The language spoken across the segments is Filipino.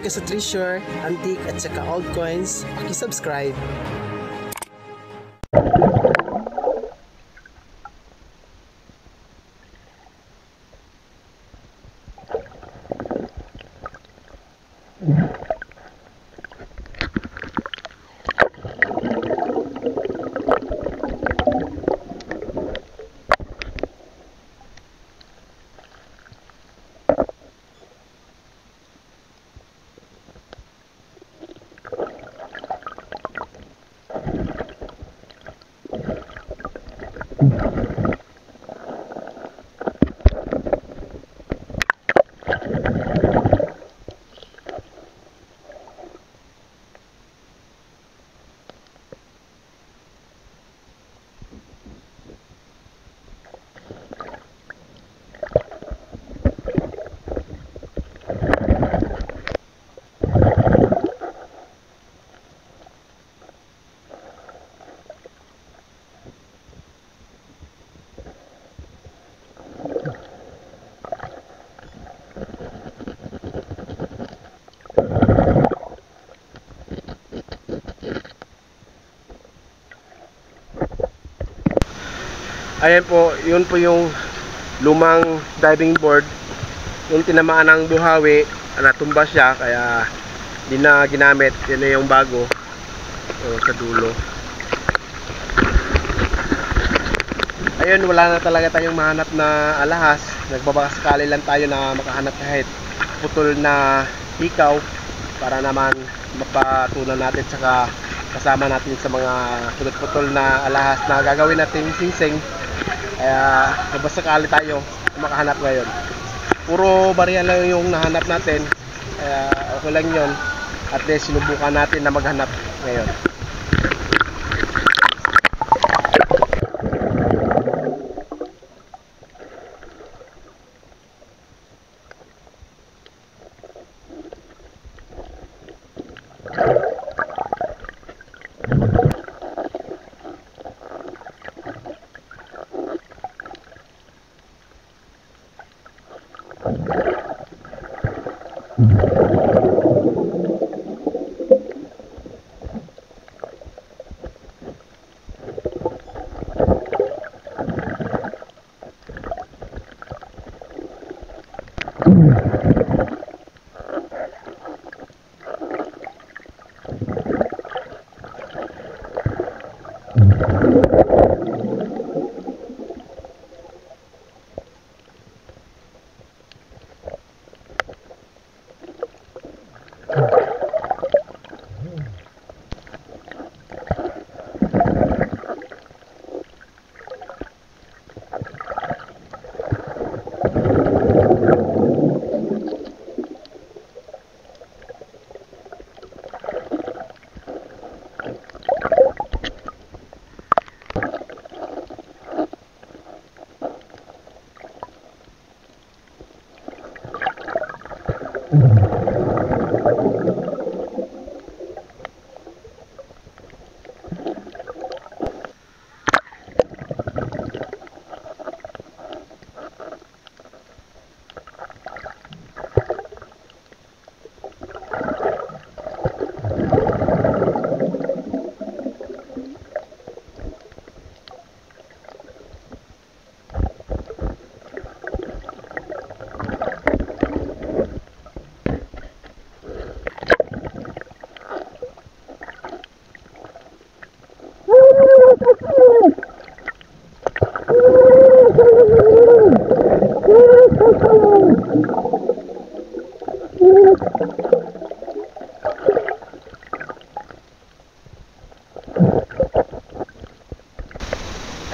ka sa treasure, antique at saka old coins, paki-subscribe. Ayan po, yun po yung lumang diving board. Yung tinamaan ng buhawi, natumba siya, kaya di na ginamit. Yun na yung bago. So, sa dulo. Ayun, wala na talaga tayong mahanap na alahas. Nagbabakasakali lang tayo na makahanap kahit putol na hikaw para naman mapatulan natin, saka kasama natin sa mga putol na alahas na gagawin natin singsing. Kaya nagbasakali tayo makahanap ngayon. Puro barya lang yung nahanap natin, kaya okay lang yun. At least sinubukan natin na maghanap ngayon.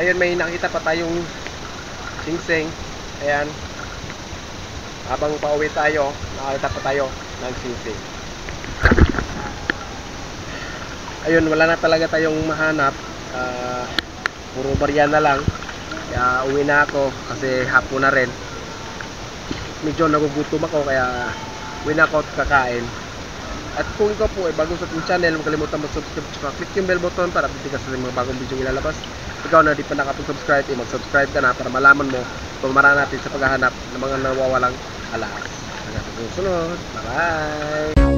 Ayun, may nakita pa tayong singsing. Ayan, habang pauwi tayo, nakita pa tayo ng singsing. Ayun, wala na talaga tayong mahanap. Puro barya na lang. Kaya uwi na ako kasi hapon na rin. Medyo nagugutom ako, kaya uwi na ako at kakain. At kung ikaw po ay bago sa ating channel, huwag kalimutan mag-subscribe at click yung bell button para update ka sa mga bagong video ilalabas. Ikaw na di pa nakapag-subscribe, mag-subscribe ka na para malaman mo tumaraan natin sa paghahanap ng mga nawawalang alahas. Hanggang sa susunod. Bye-bye!